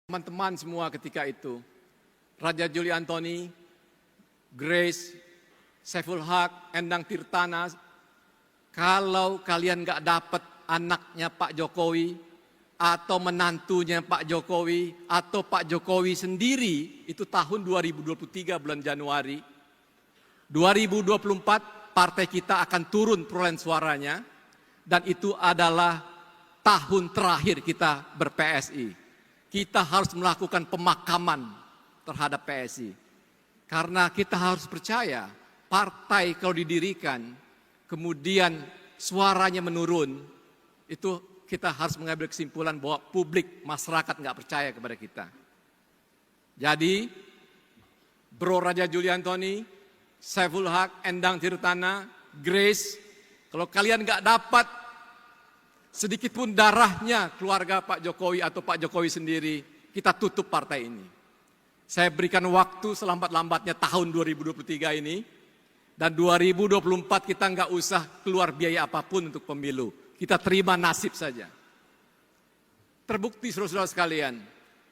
Teman-teman semua ketika itu, Raja Juli Antoni, Grace, Saiful Haq, Endang Tirtana, kalau kalian gak dapat anaknya Pak Jokowi, atau menantunya Pak Jokowi, atau Pak Jokowi sendiri, itu tahun 2023 bulan Januari, 2024 partai kita akan turun perolehan suaranya, dan itu adalah tahun terakhir kita ber-PSI. Kita harus melakukan pemakaman terhadap PSI. Karena kita harus percaya, partai kalau didirikan, kemudian suaranya menurun, itu kita harus mengambil kesimpulan bahwa publik, masyarakat nggak percaya kepada kita. Jadi, Bro Raja Juli Antoni, Saiful Haq, Endang Tirtana, Grace, kalau kalian nggak dapat sedikit pun darahnya keluarga Pak Jokowi atau Pak Jokowi sendiri, kita tutup partai ini. Saya berikan waktu selambat-lambatnya tahun 2023 ini, dan 2024 kita nggak usah keluar biaya apapun untuk pemilu. Kita terima nasib saja. Terbukti saudara-saudara sekalian,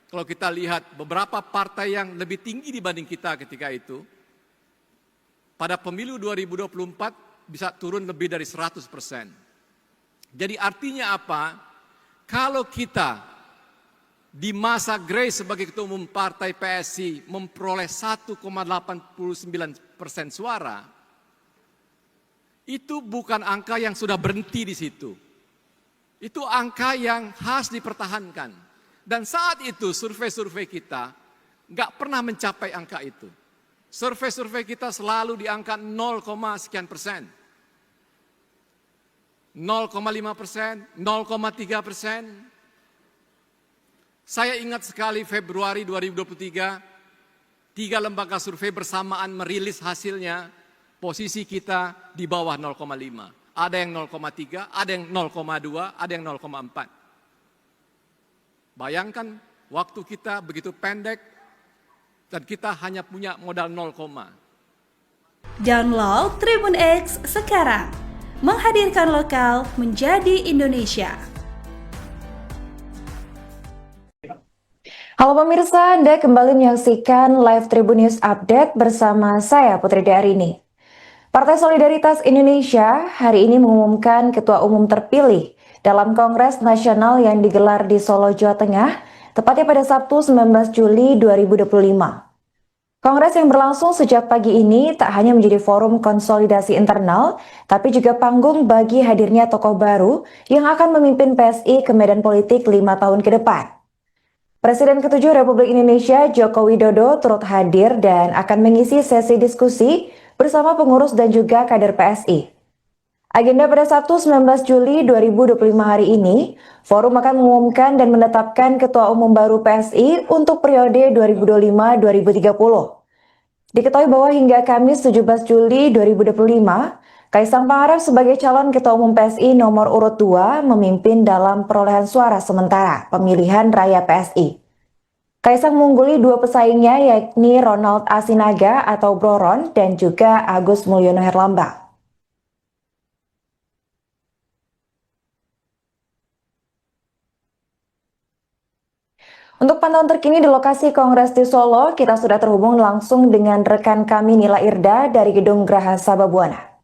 kalau kita lihat beberapa partai yang lebih tinggi dibanding kita ketika itu, pada pemilu 2024 bisa turun lebih dari 100%. Jadi artinya apa? Kalau kita di masa Grace sebagai ketua umum partai PSI memperoleh 1,89% suara, itu bukan angka yang sudah berhenti di situ. Itu angka yang harus dipertahankan. Dan saat itu survei-survei kita nggak pernah mencapai angka itu. Survei-survei kita selalu di angka 0, sekian persen. 0,5%, 0,3%. Saya ingat sekali Februari 2023, 3 lembaga survei bersamaan merilis hasilnya, posisi kita di bawah 0,5. Ada yang 0,3, ada yang 0,2, ada yang 0,4. Bayangkan waktu kita begitu pendek dan kita hanya punya modal 0, Download Tribun X sekarang. Menghadirkan lokal menjadi Indonesia. Halo pemirsa, Anda kembali menyaksikan live Tribun News Update bersama saya Putri Darini. Partai Solidaritas Indonesia hari ini mengumumkan ketua umum terpilih dalam Kongres Nasional yang digelar di Solo, Jawa Tengah, tepatnya pada Sabtu 19 Juli 2025. Kongres yang berlangsung sejak pagi ini tak hanya menjadi forum konsolidasi internal, tapi juga panggung bagi hadirnya tokoh baru yang akan memimpin PSI ke medan politik 5 tahun ke depan. Presiden ke-7 Republik Indonesia Joko Widodo turut hadir dan akan mengisi sesi diskusi bersama pengurus dan juga kader PSI. Agenda pada Sabtu 19 Juli 2025 hari ini, forum akan mengumumkan dan menetapkan ketua umum baru PSI untuk periode 2025-2030. Diketahui bahwa hingga Kamis 17 Juli 2025, Kaisang Pangarep sebagai calon ketua umum PSI nomor urut 2 memimpin dalam perolehan suara sementara pemilihan raya PSI. Kaisang mengungguli 2 pesaingnya yakni Ronald Asinaga atau Bro Ron dan juga Agus Mulyono Herlambang. Untuk pantauan terkini di lokasi Kongres di Solo, kita sudah terhubung langsung dengan rekan kami Nila Irda dari Gedung Graha Sababwana.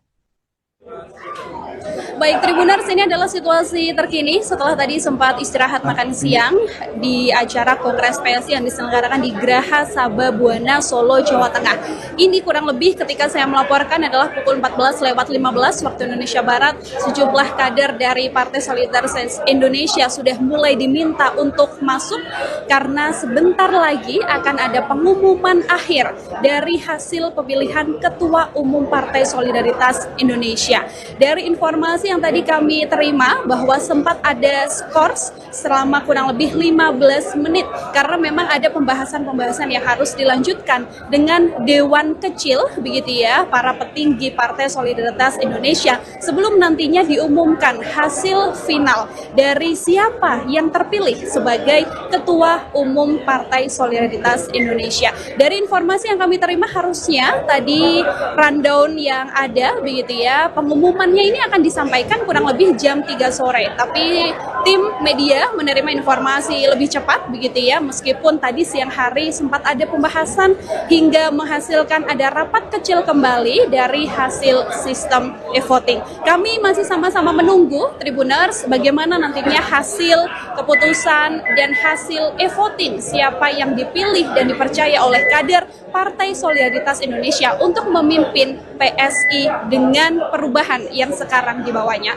Baik, Tribuners, ini adalah situasi terkini setelah tadi sempat istirahat makan siang di acara Kongres PSI yang diselenggarakan di Graha Sababwana, Solo, Jawa Tengah. Ini kurang lebih ketika saya melaporkan adalah pukul 14:15 waktu Indonesia Barat. Sejumlah kader dari Partai Solidaritas Indonesia sudah mulai diminta untuk masuk karena sebentar lagi akan ada pengumuman akhir dari hasil pemilihan Ketua Umum Partai Solidaritas Indonesia. Dari informasi yang tadi kami terima bahwa sempat ada skors selama kurang lebih 15 menit karena memang ada pembahasan-pembahasan yang harus dilanjutkan dengan Dewan Kecil begitu ya, para petinggi Partai Solidaritas Indonesia sebelum nantinya diumumkan hasil final dari siapa yang terpilih sebagai Ketua Umum Partai Solidaritas Indonesia. Dari informasi yang kami terima harusnya tadi rundown yang ada begitu ya, pengumumannya ini akan disampaikan disampaikan kurang lebih jam 3 sore. Tapi tim media menerima informasi lebih cepat begitu ya, meskipun tadi siang hari sempat ada pembahasan hingga menghasilkan ada rapat kecil kembali dari hasil sistem e-voting. Kami masih sama-sama menunggu Tribuners bagaimana nantinya hasil keputusan dan hasil e-voting, siapa yang dipilih dan dipercaya oleh kader Partai Solidaritas Indonesia untuk memimpin PSI dengan perubahan yang sekarang dibawanya.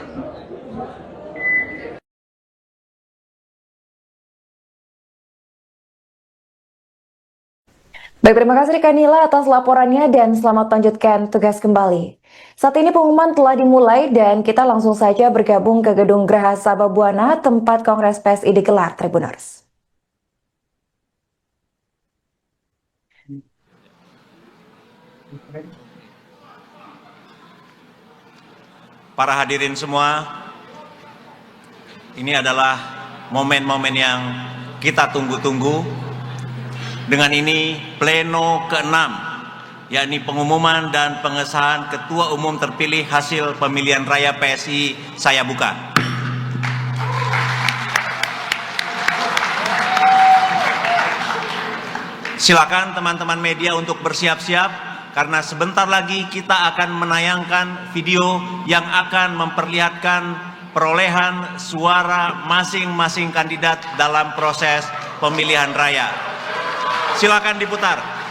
Baik, terima kasih Kanila atas laporannya dan selamat lanjutkan tugas kembali. Saat ini pengumuman telah dimulai dan kita langsung saja bergabung ke Gedung Geraha Sababwana tempat Kongres PSI digelar, Tribuners. Para hadirin semua, ini adalah momen-momen yang kita tunggu-tunggu. Dengan ini, pleno ke-6, yakni pengumuman dan pengesahan Ketua Umum terpilih hasil pemilihan raya PSI, saya buka. Silakan teman-teman media untuk bersiap-siap, karena sebentar lagi kita akan menayangkan video yang akan memperlihatkan perolehan suara masing-masing kandidat dalam proses pemilihan raya. Silakan diputar.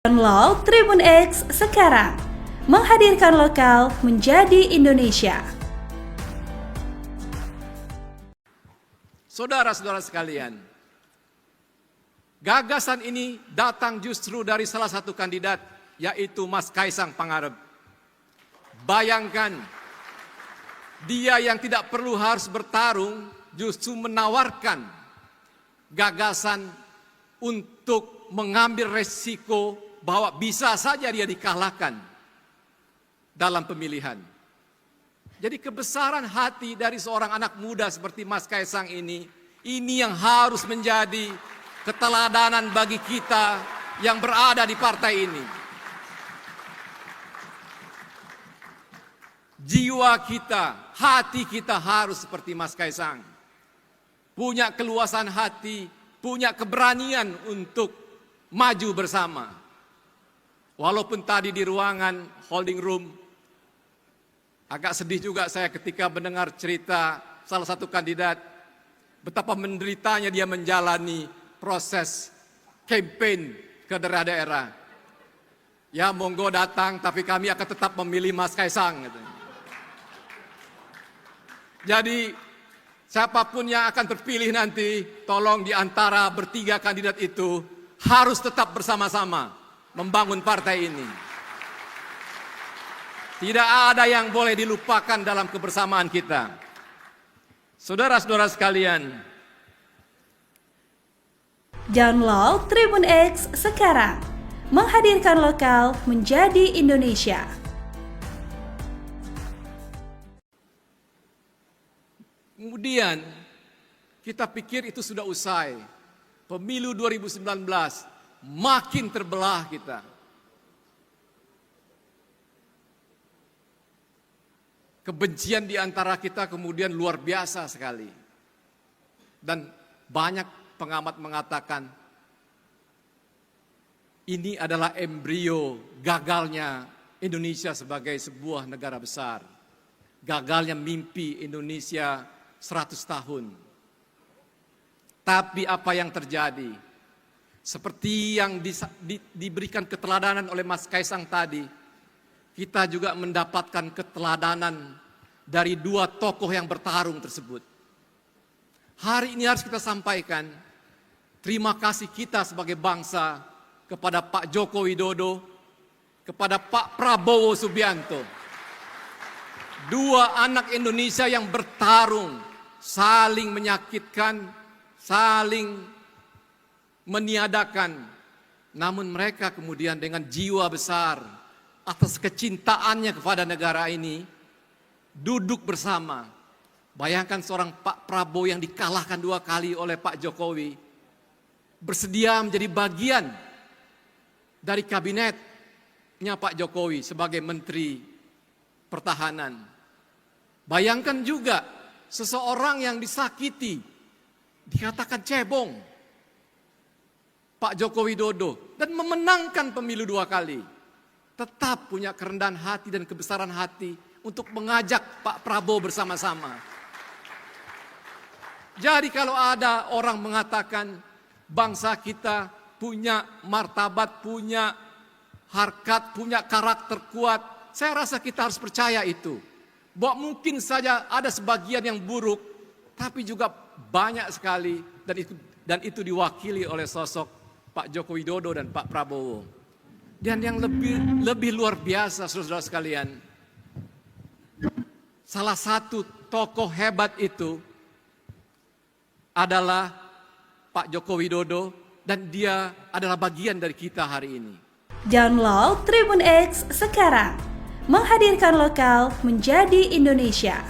Download Tribun X sekarang, menghadirkan lokal menjadi Indonesia. Saudara-saudara sekalian, gagasan ini datang justru dari salah satu kandidat, yaitu Mas Kaisang Pangarep. Bayangkan, dia yang tidak perlu harus bertarung justru menawarkan gagasan untuk mengambil resiko bahwa bisa saja dia dikalahkan dalam pemilihan. Jadi kebesaran hati dari seorang anak muda seperti Mas Kaisang ini yang harus menjadi keteladanan bagi kita yang berada di partai ini. Jiwa kita, hati kita harus seperti Mas Kaisang. Punya keluasan hati, punya keberanian untuk maju bersama. Walaupun tadi di ruangan holding room, agak sedih juga saya ketika mendengar cerita salah satu kandidat, betapa menderitanya dia menjalani proses campaign ke daerah-daerah. Ya monggo datang, tapi kami akan tetap memilih Mas Kaisang. Jadi siapapun yang akan terpilih nanti, tolong di antara bertiga kandidat itu harus tetap bersama-sama membangun partai ini. Tidak ada yang boleh dilupakan dalam kebersamaan kita. Saudara-saudara sekalian, Download Tribun X sekarang, menghadirkan lokal menjadi Indonesia. kemudian kita pikir itu sudah usai. Pemilu 2019 makin terbelah kita. Kebencian di antara kita kemudian luar biasa sekali. Dan banyak pengamat mengatakan ini adalah embrio gagalnya Indonesia sebagai sebuah negara besar. Gagalnya mimpi Indonesia 100 tahun. Tapi apa yang terjadi? Seperti yang diberikan keteladanan oleh Mas Kaisang tadi, kita juga mendapatkan keteladanan dari dua tokoh yang bertarung tersebut. Hari ini harus kita sampaikan terima kasih kita sebagai bangsa kepada Pak Joko Widodo, kepada Pak Prabowo Subianto. Dua anak Indonesia yang bertarung, saling menyakitkan, saling meniadakan. Namun mereka kemudian dengan jiwa besar atas kecintaannya kepada negara ini, duduk bersama. Bayangkan seorang Pak Prabowo yang dikalahkan 2 kali oleh Pak Jokowi, bersedia menjadi bagian dari kabinetnya Pak Jokowi sebagai Menteri Pertahanan. Bayangkan juga seseorang yang disakiti, dikatakan cebong, Pak Joko Widodo, dan memenangkan pemilu 2 kali. Tetap punya kerendahan hati dan kebesaran hati untuk mengajak Pak Prabowo bersama-sama. Jadi kalau ada orang mengatakan bangsa kita punya martabat, punya harkat, punya karakter kuat, saya rasa kita harus percaya itu. Bahwa mungkin saja ada sebagian yang buruk, tapi juga banyak sekali, dan itu diwakili oleh sosok Pak Joko Widodo dan Pak Prabowo. Dan yang lebih luar biasa, saudara-saudara sekalian, salah satu tokoh hebat itu adalah Pak Joko Widodo, dan dia adalah bagian dari kita hari ini. Download Tribun X sekarang, menghadirkan lokal menjadi Indonesia.